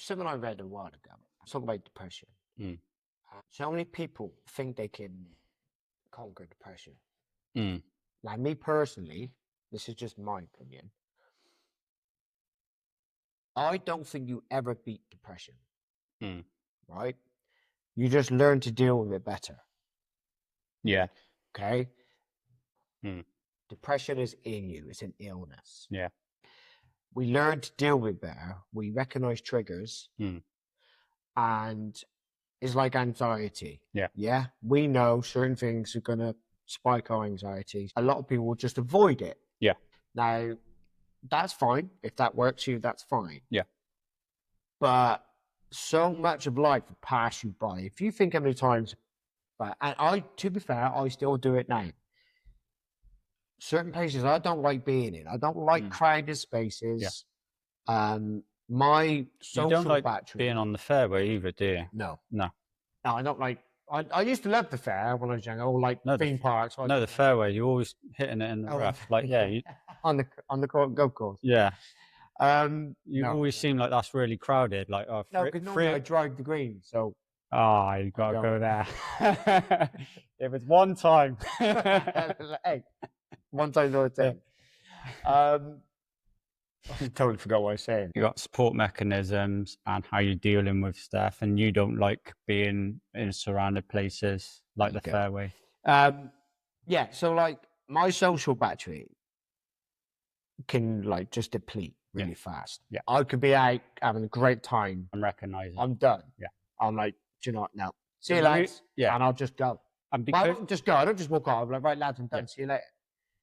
something I read a while ago. I was talking about depression. Mm. So many people think they can conquer depression. Mm. Now, me personally, this is just my opinion. I don't think you ever beat depression. Mm. Right? You just learn to deal with it better. Yeah. Okay? Mm. Depression is in you. It's an illness. Yeah. We learn to deal with it better. We recognize triggers. Mm. And it's like anxiety. Yeah. Yeah. We know certain things are going to spike our anxiety. A lot of people will just avoid it. Yeah. Now, that's fine. If that works for you, that's fine. Yeah. But so much of life will pass you by. If you think how many times, and to be fair, I still do it now. Certain places I don't like being in. I don't like crowded spaces. Yeah. My social you don't like battery. being on the fairway either, do you? No. No. No, I don't like. I used to love the fair when I was younger, or like theme parks. No, the fairway. You're always hitting it in the rough. Like, yeah. on the golf course. Yeah. You No. always seem like that's really crowded. Like, No, because normally I drive the green, so. Ah, you got to go there. It was one time. Hey, one time not a thing. I totally forgot what I was saying. You got support mechanisms and how you're dealing with stuff, and you don't like being in surrounded places like the fairway. Yeah, so like my social battery can like just deplete really fast. Yeah. I could be out having a great time. I'm recognizing. I'm done. Yeah. I'm like, do you know what? No. See you lads. Yeah. And I'll just go. And I don't just go. I don't just walk off. I'm like, right, lads, I'm done. See you later.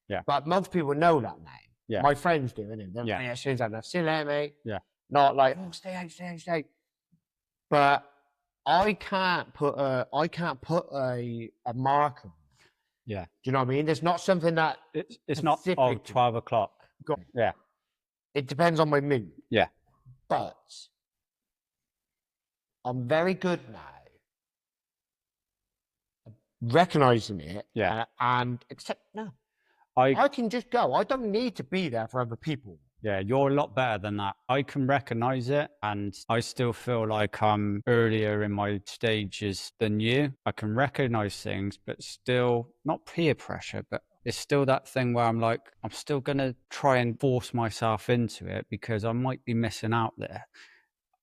Yeah. But most people know that now. Yeah. My friends do, innit? They're like, as soon as I'm done, see you later, mate. Yeah. Not like, oh, stay out. But I can't put a marker. Yeah. Do you know what I mean? There's not something that it's not 12 o'clock. Yeah. It depends on my mood. Yeah. But I'm very good now recognizing it. Yeah. And I can just go. I don't need to be there for other people. Yeah, you're a lot better than that. I can recognize it, and I still feel like I'm earlier in my stages than you. I can recognize things, but still not peer pressure, but it's still that thing where I'm like, I'm still going to try and force myself into it because I might be missing out there.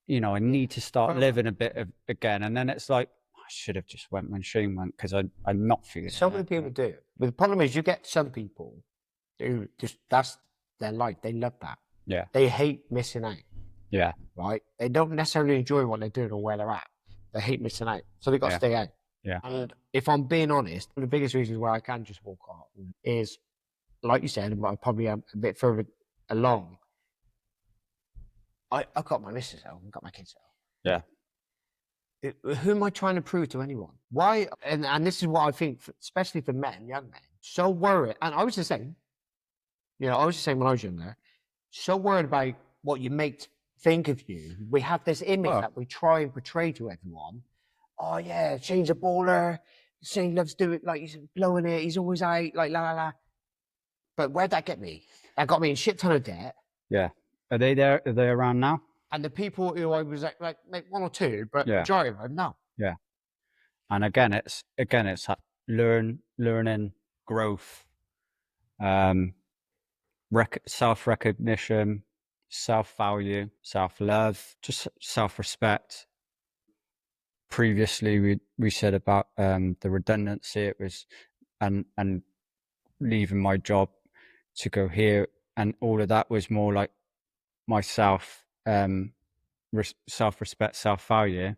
You know, I need to start living a bit again. And then it's like, I should have just went when Shane went because I'm not feeling So many people do. But the problem is you get some people who just, that's their life. They love that. Yeah. They hate missing out. Yeah. Right? They don't necessarily enjoy what they're doing or where they're at. They hate missing out. So they've got to stay out. Yeah. And if I'm being honest, one of the biggest reasons why I can just walk off is, like you said, I probably am a bit further along. I've got my missus home, I've got my kids home. Yeah. Who am I trying to prove to anyone? Why? And this is what I think, especially for men, young men, so worried. And I was the same. You know, I was the same when I was younger. So worried about what your mates think of you. We have this image that we try and portray to everyone. Oh yeah, Shane's a baller. Shane loves doing, like, he's blowing it. He's always out, like, la la la. But where'd that get me? That got me in a shit ton of debt. Yeah. Are they there? Are they around now? And the people who I was like one or two, but majority of them, no. Yeah. And again, it's that learning, growth, self-recognition, self-value, self-love, just self-respect. Previously, we said about the redundancy. It was and leaving my job to go here, and all of that was more like myself, self-respect, self-value.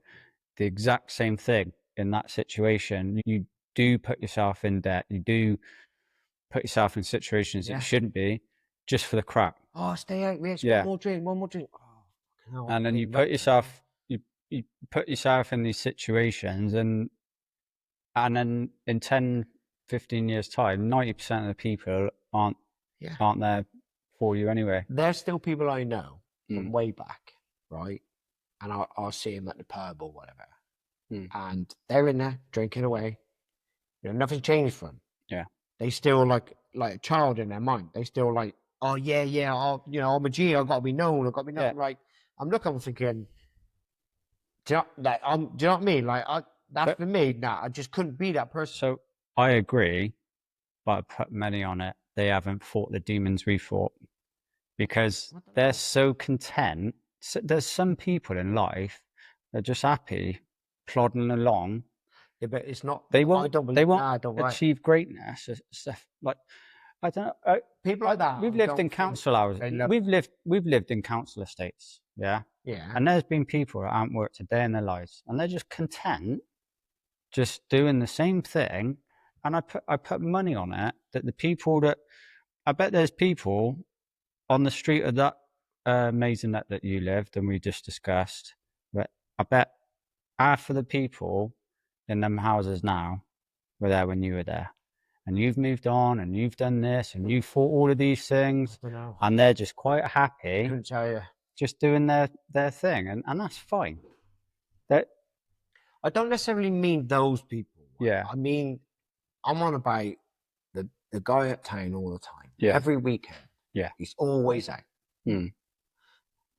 The exact same thing in that situation. You do put yourself in debt. You do put yourself in situations that you shouldn't be, just for the crap. Oh, stay out, Rich. One more drink. Oh, and then you put yourself, you put yourself in these situations, and then in 10, 15 years time, 90% of the people aren't there for you anyway. There's still people I know from way back, right? And I'll see them at the pub or whatever. And they're in there drinking away. You know, nothing changed for them. Yeah. They still like a child in their mind. They still like, oh yeah, I'm a G. I've got to be known. I've got to be known. Like, I'm thinking, Do you know, like, do you know what I mean? Like, that's But- for me. Nah, I just couldn't be that person. So I agree, but I put money on it. They haven't fought the demons we fought because What the they're hell? so content. So there's some people in life that are just happy plodding along. Yeah, but it's not. They I won't. don't They believe. won't Nah, I don't right. achieve greatness. Stuff like I don't know. People like that. We've I lived don't in think council hours. they love. We've lived in council estates. Yeah. Yeah. And there's been people that haven't worked a day in their lives, and they're just content, just doing the same thing. And I put money on it that the people that I bet there's people on the street of that maisonette that you lived and we just discussed. But I bet half of the people in them houses now were there when you were there, and you've moved on, and you've done this, and you fought all of these things, I don't know. and they're just quite happy, Couldn't tell you. just doing their thing, and that's fine. That I don't necessarily mean those people. Yeah. I mean, I'm on about the guy uptown all the time. Yeah. Every weekend. Yeah. He's always out. Hmm.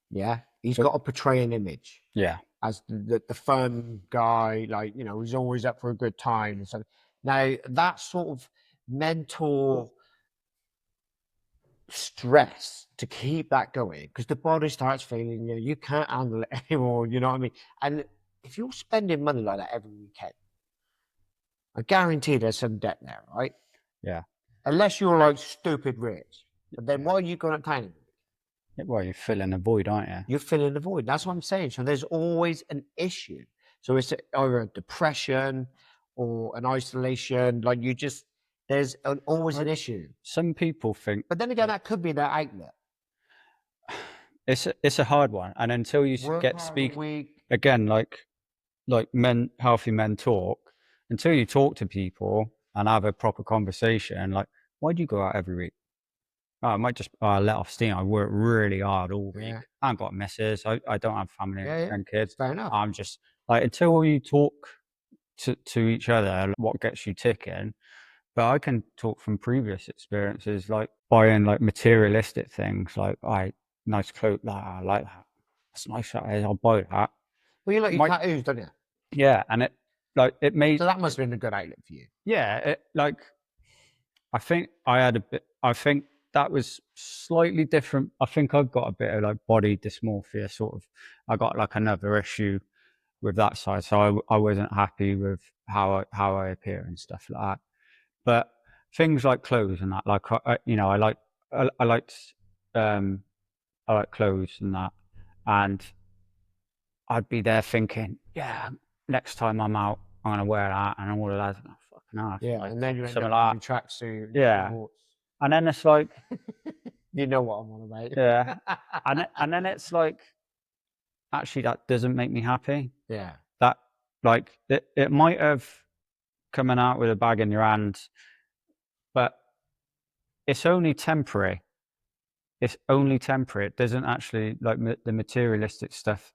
Yeah. He's But- got to portray an image yeah, as the fun guy, like, you know, he's always up for a good time. And so now that sort of mental stress to keep that going, because the body starts feeling, you know, you can't handle it anymore. You know what I mean? And if you're spending money like that every weekend, I guarantee there's some debt there, right? yeah. Unless you're like stupid rich. But then why are you going to town? Well, you're filling a void, aren't you? You're filling the void. That's what I'm saying. So there's always an issue. So it's either a depression or an isolation. Like there's always an issue. Some people think But then again, that could be their outlet. it's a hard one, and until you Work get hard speak all week. again, like healthy men talk, until you talk to people and have a proper conversation, like, why do you go out every week? Oh, I might just let off steam. I work really hard all week. Yeah. I haven't got missus. I don't have family and kids. Fair enough. I'm just like, until you talk to each other, what gets you ticking. But I can talk from previous experiences, like buying like materialistic things, like nice clothes, I like that. That's nice. I'll buy that. Well, you like your tattoos, don't you? Yeah, and it made. So that must have been a good outlet for you. Yeah, I think I had a bit. I think that was slightly different. I think I've got a bit of like body dysmorphia, sort of. I got like another issue with that side, so I wasn't happy with how I appear and stuff like that. But things like clothes and that, like I like clothes and that, and I'd be there thinking, yeah, next time I'm out, I'm gonna wear that, and all of that. Oh, fucking hell, Yeah, like, and then you end something up like in tracksuit. And Yeah. shorts. and then it's like, You know what I'm on about. yeah, and then it's like, actually, that doesn't make me happy. Yeah. That like it might have coming out with a bag in your hand, but it's only temporary. It's only temporary. It doesn't actually, like, the materialistic stuff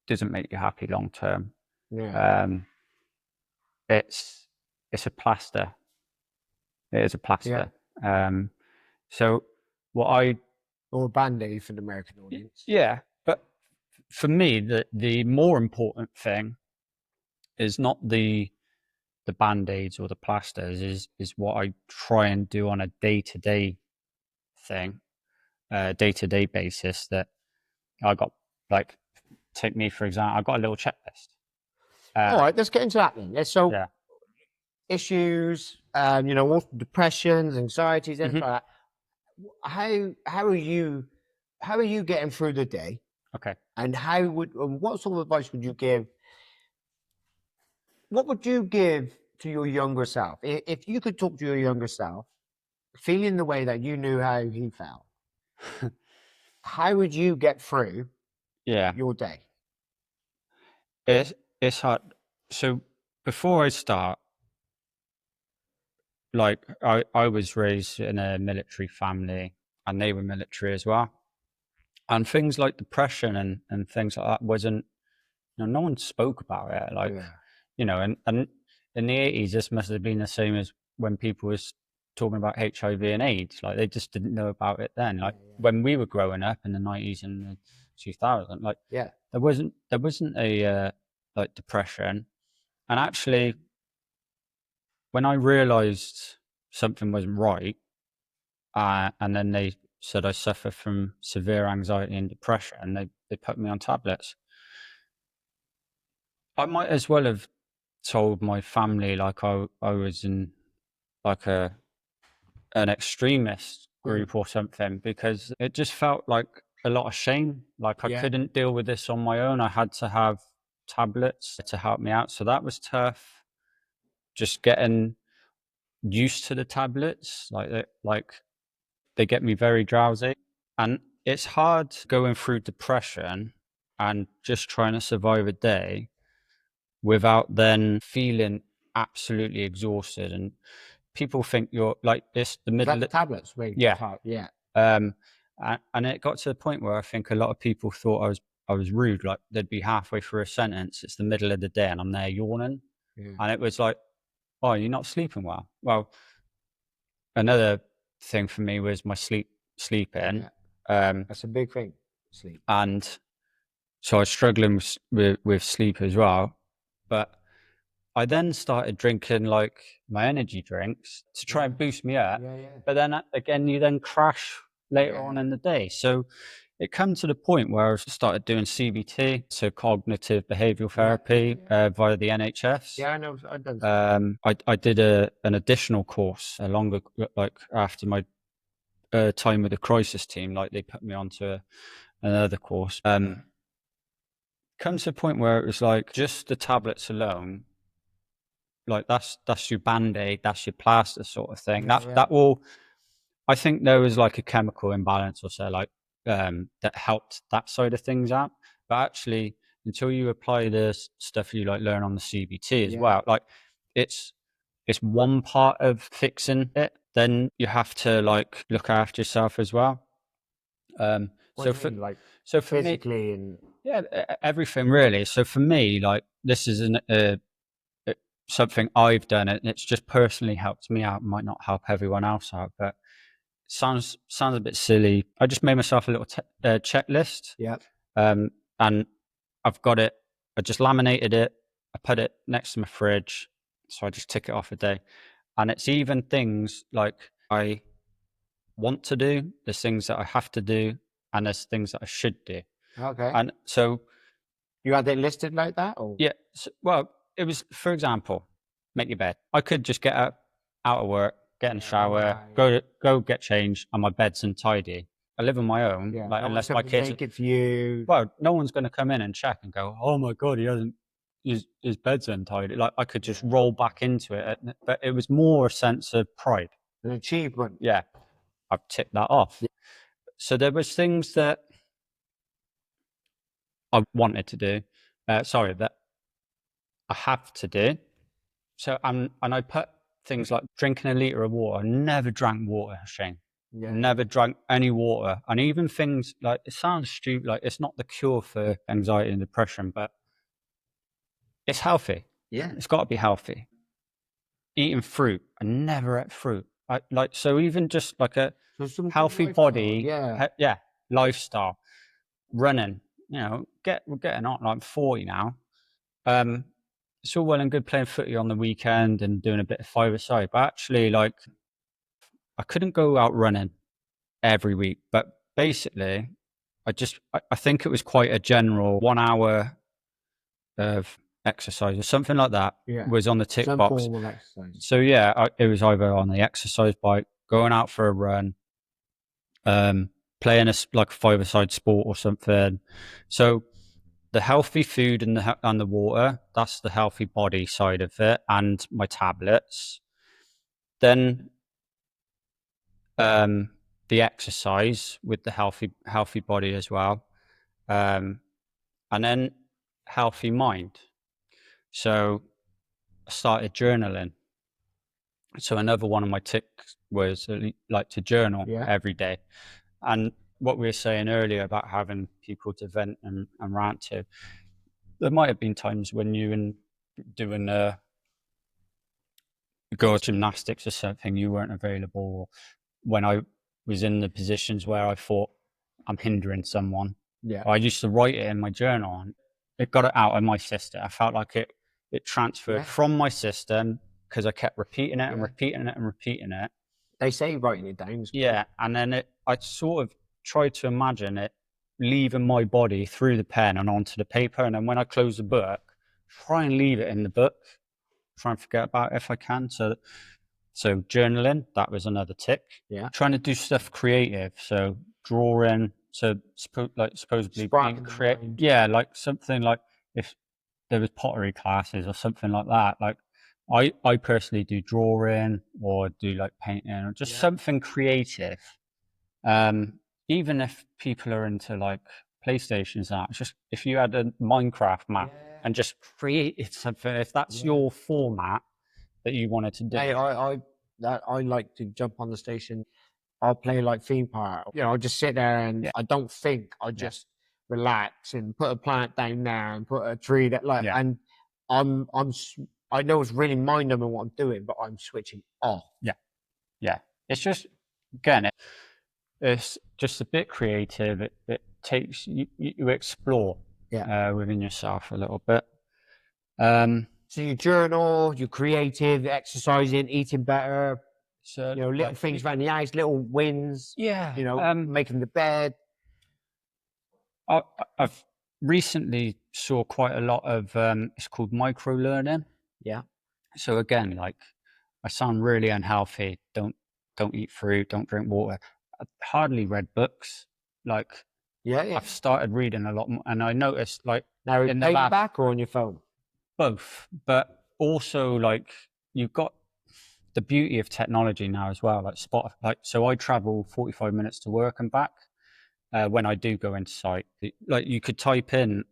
doesn't make you happy long term. Yeah. It's a plaster. It is a plaster. So what I Or a band-aid for the American audience. yeah, but for me, the more important thing is not the band-aids or the plasters, is what I try and do on a day-to-day thing, day-to-day basis. That I got, like, take me for example, I got a little checklist. All right, let's get into that then. So Yeah. issues, you know, all depressions, anxieties, anything Mhm. like that. How are you getting through the day? Okay. And what sort of advice would you give? What would you give to your younger self if you could talk to your younger self, feeling the way that you knew how he felt? How would you get through Yeah. your day? It's hard. So before I start, like, I was raised in a military family, and they were military as well. And things like depression and things like that wasn't, no one spoke about it. Like, and in the 80s, this must have been the same as when people was talking about HIV and AIDS. Like, they just didn't know about it then. Like, when we were growing up in the 90s and the 2000s, like, there wasn't like depression. And actually, when I realized something wasn't right, and then they said I suffer from severe anxiety and depression, and they put me on tablets. I might as well have told my family like I was in like an extremist group or something, because it just felt like a lot of shame. Like I couldn't deal with this on my own. I had to have tablets to help me out. So that was tough. Just getting used to the tablets, like they get me very drowsy. And it's hard going through depression and just trying to survive a day without then feeling absolutely exhausted. And people think you're like this, the middle. That tablets, Yeah. yeah. And it got to the point where I think a lot of people thought I was rude. Like they'd be halfway through a sentence, it's the middle of the day, and I'm there yawning, and it was like, "Oh, you're not sleeping well." Well, another thing for me was my sleeping. That's a big thing, sleep. And so I was struggling with sleep as well. But I then started drinking like my energy drinks to try and boost me up. But then again, you then crash later on in the day. So it come to the point where I started doing CBT, so cognitive behavioral therapy, via the NHS. Yeah, I know. I've done. I did an additional course, a longer, like after my time with the crisis team, like they put me onto another course. Comes to a point where it was like just the tablets alone, like that's your band-aid, that's your plaster sort of thing. That will, I think there was like a chemical imbalance or so, like that helped that side of things out. But actually, until you apply the stuff you like learn on the CBT as well, like it's one part of fixing it. Then you have to like look after yourself as well. So for like so for physically me, and yeah, everything really. So for me, like this is something I've done, and it's just personally helped me out. It might not help everyone else out, but it sounds a bit silly. I just made myself a little checklist. And I've got it. I just laminated it. I put it next to my fridge, so I just tick it off a day. And it's even things like I want to do, there's things that I have to do, and there's things that I should do. And so you had it listed like that, or yeah, so, well, it was, for example, make your bed. I could just get up out of work, get in the shower, go get changed, and my bed's untidy. I live on my own, like unless my kids make it for you. Well, no one's going to come in and check and go, "Oh my god, he hasn't his bed's untidy." Like I could just roll back into it, but it was more a sense of pride, An achievement. Yeah, I've ticked that off. So there was things that I wanted to do. That I have to do. So and I put things like drinking a liter of water. I never drank water, Shane. Never drank any water. And even things like, it sounds stupid, like it's not the cure for anxiety and depression, but it's healthy. It's got to be healthy. Eating fruit. I never ate fruit. So even just like a healthy body, lifestyle, running. You know, we're getting on, like 40 now. It's all well and good playing footy on the weekend and doing a bit of five-a-side, but actually, like, I couldn't go out running every week. But basically, I think it was quite a general 1 hour of exercise or something like that was on the tick box. Form of exercise. So yeah, it was either on the exercise bike, going out for a run, playing like a five-a-side sport or something. So the healthy food and the water, that's the healthy body side of it, and my tablets. Then the exercise with the healthy body as well, and then healthy mind. So I started journaling. So another one of my ticks was like to journal every day. And what we were saying earlier about having people to vent and rant to, there might have been times when you and doing go gymnastics or something, you weren't available, or when I was in the positions where I thought I'm hindering someone. I used to write it in my journal. it got it out of my system. I felt like it transferred from my system because I kept repeating it and repeating it and repeating it. They say writing it down. Yeah, and then I sort of tried to imagine it leaving my body through the pen and onto the paper, and then when I close the book, try and leave it in the book. Try and forget about it if I can. So journaling, that was another tick. Yeah. Trying to do stuff creative, so drawing, so supposedly being creative. Yeah, like something like if there was pottery classes or something like that. Like I personally do drawing or do like painting or just something creative. Even if people are into like PlayStations, that just if you had a Minecraft map and just created something, if that's your format that you wanted to do. Hey, I like to jump on the station. I'll play like theme park. I'll just sit there and I don't think. I just relax and put a plant down there and put a tree that and I know it's really mind numbing what I'm doing, but I'm switching off. Yeah. It's just again, it's just a bit creative. It takes you explore within yourself a little bit. So you journal, you're creative, exercising, eating better. So little things around the house, little wins. Yeah. Making the bed. I've recently saw quite a lot of it's called micro learning. Yeah. So again, like I sound really unhealthy. Don't eat fruit. Don't drink water. I hardly read books. Like I've started reading a lot more, and I noticed like now in paperback or on your phone. Both, but also like you've got the beauty of technology now as well. Like so I travel 45 minutes to work and back. When I do go into site, like you could type in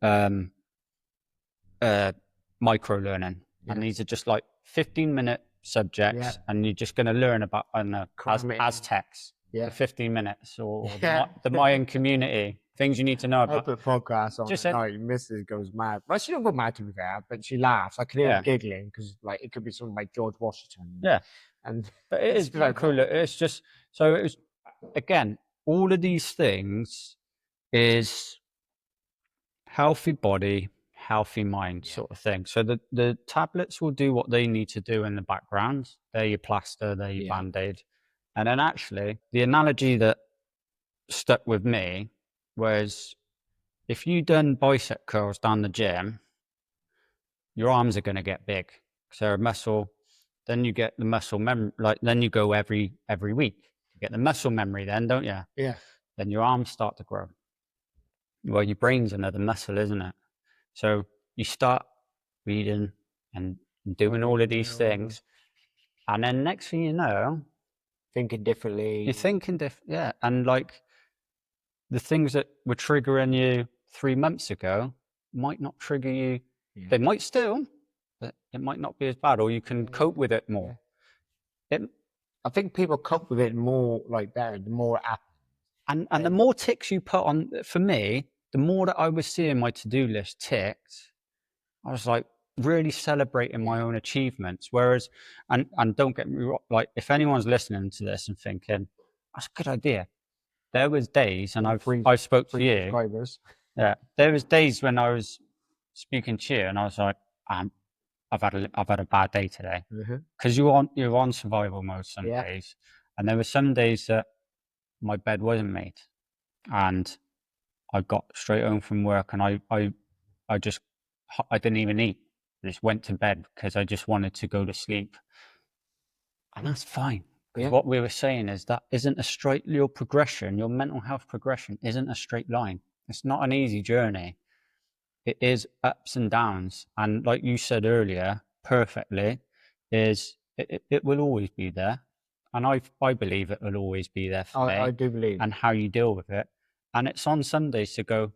micro learning, and these are just like 15-minute subjects, and you're just going to learn about Aztecs for 15 minutes or the Mayan community, things you need to know about. I put podcasts on at night. Mrs. goes mad. Well, she don't go mad to be fair, but she laughs. I can hear her giggling because like it could be something like George Washington. Yeah, but it is like cool. It's just so it was again. All of these things is healthy body, healthy mind sort of thing. So the tablets will do what they need to do in the background. They're your plaster, they're your Band-Aid. And then actually, the analogy that stuck with me was if you done bicep curls down the gym, your arms are going to get big. So they're a muscle. Then you get the muscle memory. Like then you go every week. You get the muscle memory then, don't you? Yeah. Then your arms start to grow. Well, your brain's another muscle, isn't it? So you start reading and doing all of these things. And then next thing you know, thinking differently. You're thinking different. Yeah. And like the things that were triggering you 3 months ago might not trigger you. They might still, but it might not be as bad, or you can cope with it more. I think people cope with it more like that, the more it happens. And the more ticks you put on, for me, the more that I was seeing my to-do list ticked, I was like really celebrating my own achievements. Whereas, and don't get me wrong, like if anyone's listening to this and thinking, that's a good idea. There was days, and I spoke to you. Yeah. There was days when I was speaking to you and I was like, I've had a bad day today. Because you're on survival mode some days. And there were some days that my bed wasn't made. And I got straight home from work and I didn't even eat. I just went to bed because I just wanted to go to sleep. And that's fine. Because what we were saying is that isn't a straight, your progression, your mental health progression isn't a straight line. It's not an easy journey. It is ups and downs. And like you said earlier, perfectly, it will always be there. And I believe it will always be there for me. I do believe. And how you deal with it. And it's on Sundays to go,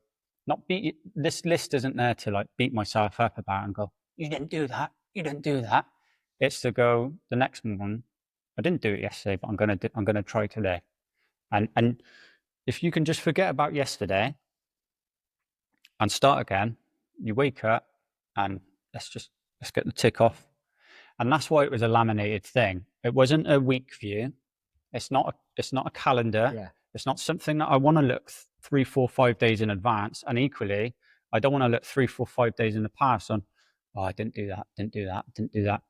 not beat, this list isn't there to like beat myself up about and go, you didn't do that. You didn't do that. It's to go the next one. I didn't do it yesterday, but I'm going to try today. And if you can just forget about yesterday and start again, you wake up and let's get the tick off. And that's why it was a laminated thing. It wasn't a week view. It's not a calendar. Yeah. It's not something that I want to look 3, 4, 5 days in advance. And equally, I don't want to look 3, 4, 5 days in the past on, oh, I didn't do that.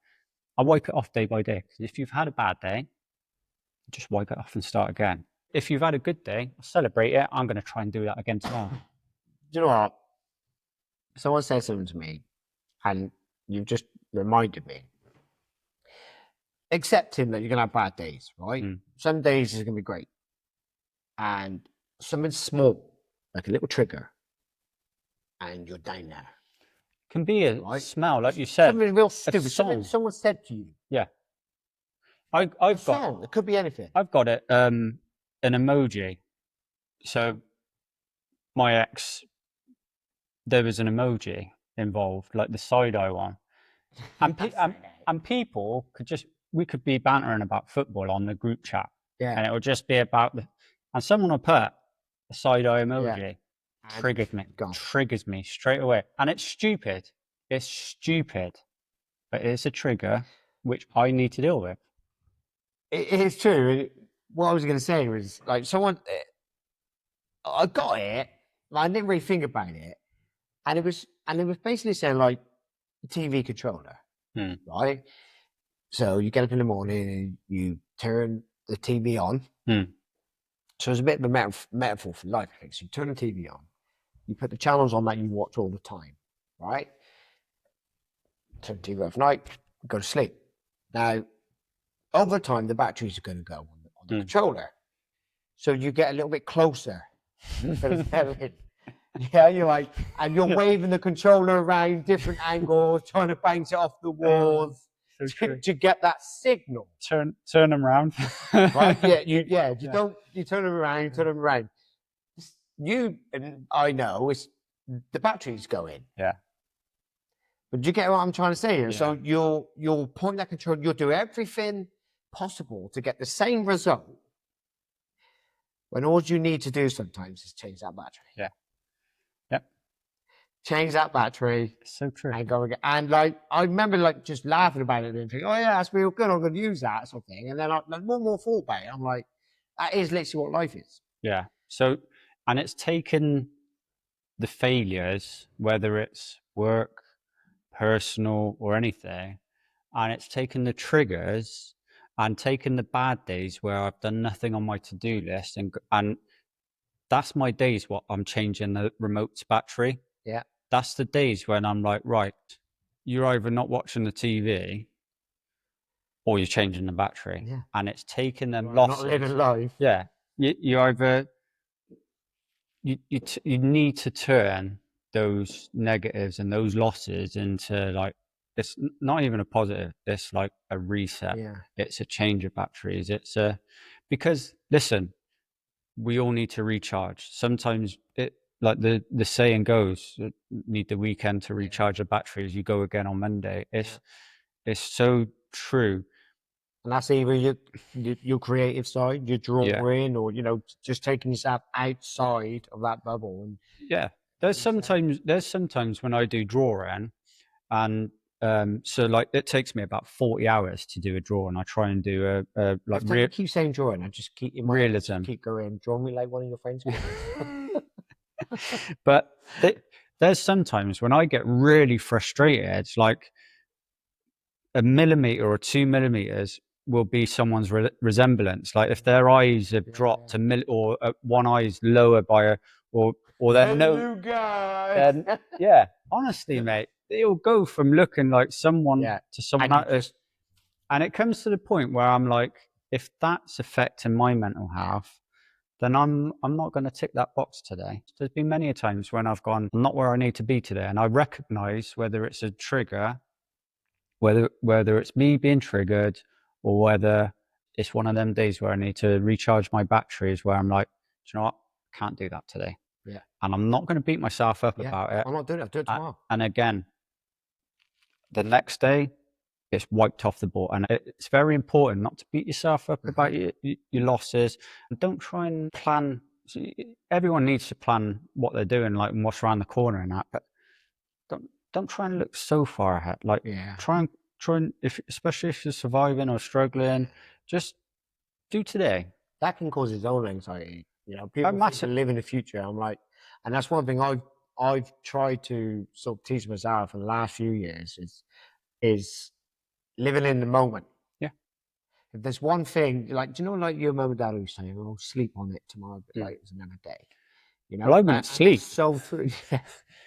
I wipe it off day by day. Because if you've had a bad day, just wipe it off and start again. If you've had a good day, celebrate it. I'm going to try and do that again tomorrow. Do you know what? Someone said something to me, and you've just reminded me. Accepting that you're going to have bad days, right? Some days is going to be great. And something small, like a little trigger, and you're down there. Can be a smell, like you said. Something real stupid. Something someone said to you. Yeah. I've got it could be anything. I've got it. An emoji. So my ex, there was an emoji involved, like the side eye one, and people we could be bantering about football on the group chat, and it would just be about and someone will put a side eye emoji, triggers me straight away, and it's stupid, but it's a trigger which I need to deal with. It is true. What I was going to say was like I got it, but I didn't really think about it, and it was basically saying like a TV controller, right? So you get up in the morning and you turn the TV on. So it's a bit of a metaphor for life, I think. So you turn the TV on, you put the channels on that you watch all the time, right? Turn the TV off at night, go to sleep. Now, over time, the batteries are going to go on the controller. So you get a little bit closer. Yeah, you're like, and you're waving the controller around different angles, trying to bounce it off the walls to get that signal. Turn them around. Right? You turn them around, You and I know it's the batteries go in. Yeah. But do you get what I'm trying to say here? Yeah. So you'll point that control, you'll do everything possible to get the same result, when all you need to do sometimes is change that battery. Yeah. Yep. Change that battery. It's so true. And go again. And like I remember like just laughing about it and thinking, oh yeah, that's real good, I'm gonna use that sort of thing. And then one more thought about it. I'm like, that is literally what life is. Yeah. So and it's taken the failures, whether it's work, personal or anything, and it's taken the triggers and taken the bad days where I've done nothing on my to-do list, and that's my days what I'm changing the remote's battery. Yeah. That's the days when I'm like, right, you're either not watching the TV or you're changing the battery. Yeah. And it's taken them losses. Not living life. Yeah. You either you need to turn those negatives and those losses into like, it's not even a positive, it's like a reset. Yeah. It's a change of batteries. Because listen, we all need to recharge. Sometimes it, like the saying goes, need the weekend to recharge the batteries, you go again on Monday. It's so true. And that's either your creative side, your drawing, or just taking yourself outside of that bubble. And yeah, there's sometimes when I do drawing, and so like it takes me about 40 hours to do a draw, and I try and do a like keep saying drawing. I just keep in realism. Keep going. Draw me like one of your friends. But there's sometimes when I get really frustrated, like a millimeter or 2 millimeters will be someone's resemblance. Like if their eyes have dropped or one eye's lower by or they're then yeah, honestly, mate, it'll go from looking like someone to someone else. And it comes to the point where I'm like, if that's affecting my mental health, then I'm not going to tick that box today. There's been many times when I've gone, I'm not where I need to be today, and I recognize whether it's a trigger, whether it's me being triggered, or whether it's one of them days where I need to recharge my batteries, where I'm like, do you know what? I can't do that today. Yeah. And I'm not going to beat myself up about it. I'm not doing it. I'll do it tomorrow. And again, the next day, it's wiped off the board. And it's very important not to beat yourself up about your losses. And don't try and plan. Everyone needs to plan what they're doing, like what's around the corner and that. But don't try and look so far ahead. Like try and especially if you're surviving or struggling, just do today. That can cause its own anxiety. People live in the future. I'm like, and that's one thing I've tried to sort of teach myself in the last few years is living in the moment. Yeah. If there's one thing, like, do you know, like your mum and dad always saying, "Oh, sleep on it tomorrow, but like it's another day." You know, Well, I wouldn't and sleep. it's so true.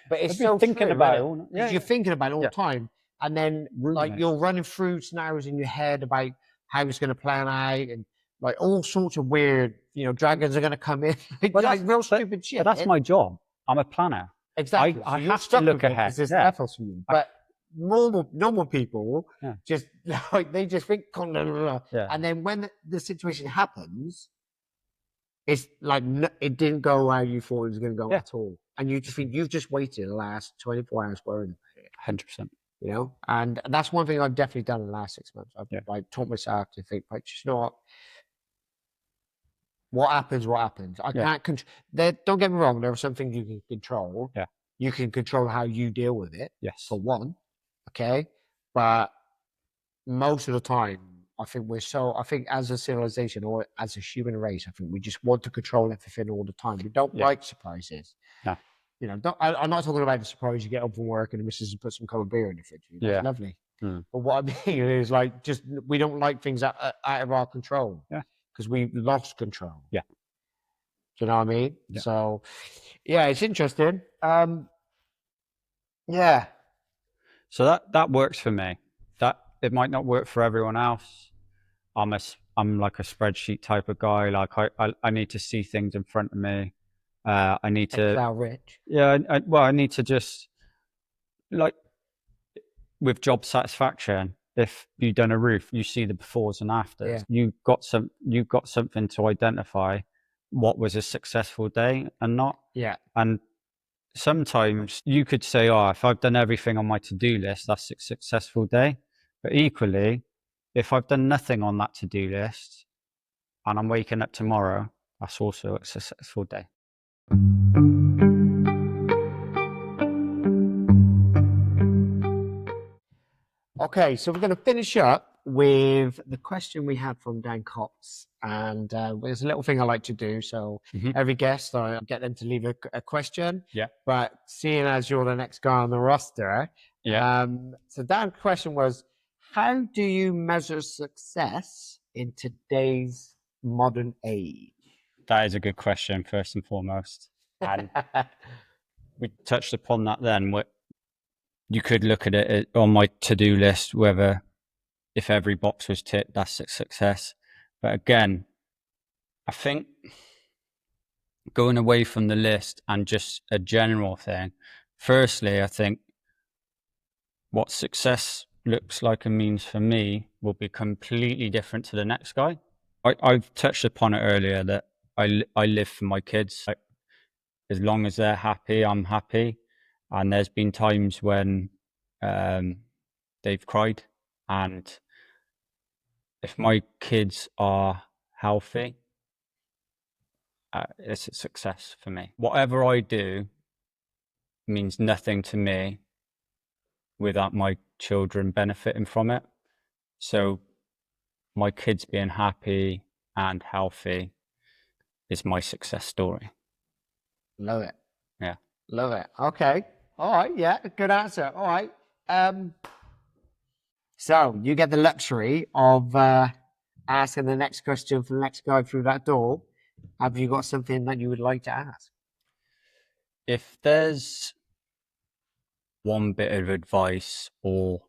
But it's I'd be so thinking true, about isn't it it? all night. 'Cause Yeah, you're thinking about it all yeah. the time, and then like Ruminate. you're running through scenarios in your head about how it's going to plan out, and like all sorts of weird, dragons are going to come in, like real stupid shit. But that's my job. I'm a planner. Exactly. So I you're have to stuck look with it ahead. because it's Yeah. ethos for you. But normal people Yeah. just like they just think, Yeah. and then when the situation happens, it's like it didn't go how you thought it was going to go at all, and you just think you've just waited the last 24 hours worrying about it. 100%. And that's one thing I've definitely done in the last 6 months. I've Yeah. like taught myself to think, like, just what happens, what happens. I can't control. Don't get me wrong. There are some things you can control. Yeah. You can control how you deal with it. Yes. For one, okay. But most of the time, I think I think as a civilization or as a human race, I think we just want to control everything all the time. We don't like surprises. No. I'm not talking about the surprise you get up from work and the missus put some cold beer in the fridge. That's lovely. But what I mean is, like, just we don't like things out of our control. Yeah. Because we've lost control. Yeah. Do you know what I mean? Yeah. So, yeah, it's interesting. Yeah. So that works for me. That it might not work for everyone else. I'm like a spreadsheet type of guy. Like I need to see things in front of me. I need to. Excel rich. Yeah. I need to just, like, with job satisfaction. If you've done a roof, you see the befores and afters. Yeah. You've got something to identify what was a successful day and not. Yeah. And sometimes you could say, "Oh, if I've done everything on my to-do list, that's a successful day." But equally, if I've done nothing on that to-do list and I'm waking up tomorrow, that's also a successful day. Okay, so we're going to finish up with the question we had from Dan Cox. And there's a little thing I like to do. So every guest, I get them to leave a question. Yeah. But seeing as you're the next guy on the roster, so Dan's question was, how do you measure success in today's modern age? That is a good question, first and foremost. And we touched upon that then. You could look at it on my to-do list, whether if every box was ticked, that's a success. But again, I think going away from the list and just a general thing, firstly, I think what success looks like and means for me will be completely different to the next guy. I've touched upon it earlier that I live for my kids. Like, as long as they're happy, I'm happy. And there's been times when they've cried, and if my kids are healthy, it's a success for me. Whatever I do means nothing to me without my children benefiting from it. So my kids being happy and healthy is my success story. Love it. Yeah. Love it. Okay. All right. Yeah. Good answer. All right. So you get the luxury of asking the next question for the next guy through that door. Have you got something that you would like to ask? If there's one bit of advice or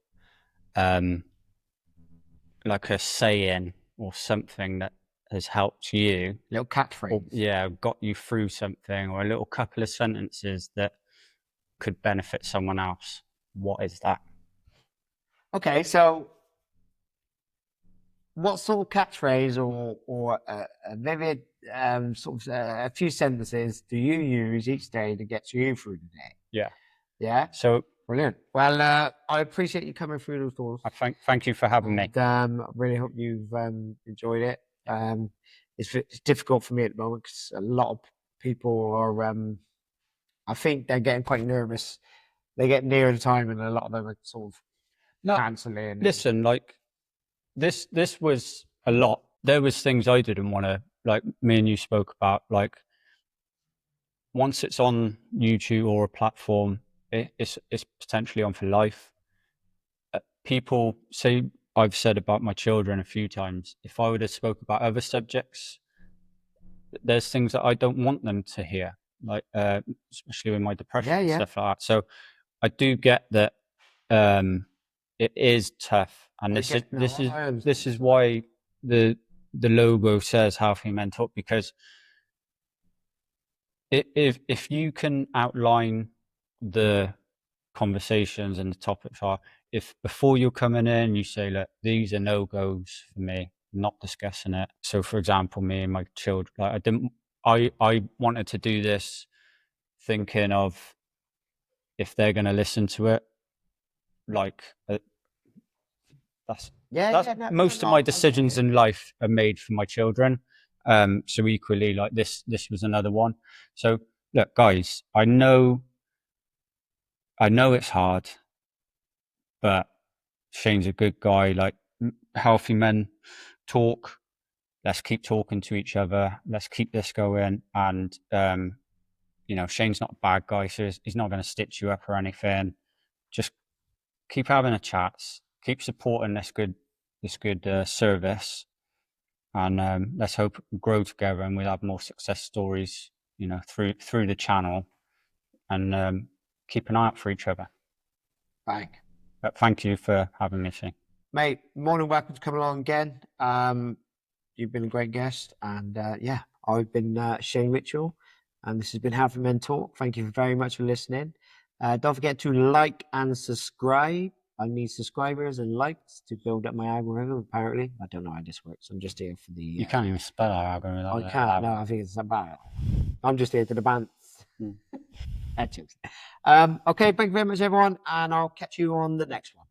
like a saying or something that has helped you, Little catchphrase. Or got you through something, or a little couple of sentences that could benefit someone else, what is that? Okay, so what sort of catchphrase or a vivid sort of a few sentences do you use each day to get you through the day? Yeah. Yeah. So brilliant. Well, I appreciate you coming through those doors. I thank you for having me. I really hope you've enjoyed it. It's difficult for me at the moment because a lot of people are. I think they're getting quite nervous. They get near the time, and a lot of them are sort of cancelling. Listen, like this was a lot. There was things I didn't want to, like me and you spoke about, like once it's on YouTube or a platform, it's potentially on for life. People say, I've said about my children a few times, if I would have spoke about other subjects, there's things that I don't want them to hear, like especially with my depression and stuff like that. So I do get that it is tough, and this is why the logo says Healthy Men Talk, because if you can outline the conversations and the topics are, if before you're coming in you say, look, these are no-goes for me, not discussing it. So for example, me and my children, like I wanted to do this thinking of, if they're going to listen to it, like that's most of my decisions in life are made for my children. So equally, like this was another one. So look, guys, I know it's hard, but Shane's a good guy. Like, Healthy Men Talk. Let's keep talking to each other. Let's keep this going. And Shane's not a bad guy, so he's not going to stitch you up or anything. Just keep having a chat. Keep supporting this good service, and let's hope we grow together and we'll have more success stories, through the channel, and keep an eye out for each other. But thank you for having me, Shane. Mate, more than welcome to come along again. You've been a great guest, and I've been Shane Mitchell, and this has been Healthy Men Talk. Thank you very much for listening. Don't forget to like and subscribe. I need subscribers and likes to build up my algorithm, apparently. I don't know how this works. I'm just here for the... You can't even spell our algorithm. I can't. No, I think it's about... I'm just here for the bands. Okay, thank you very much, everyone, and I'll catch you on the next one.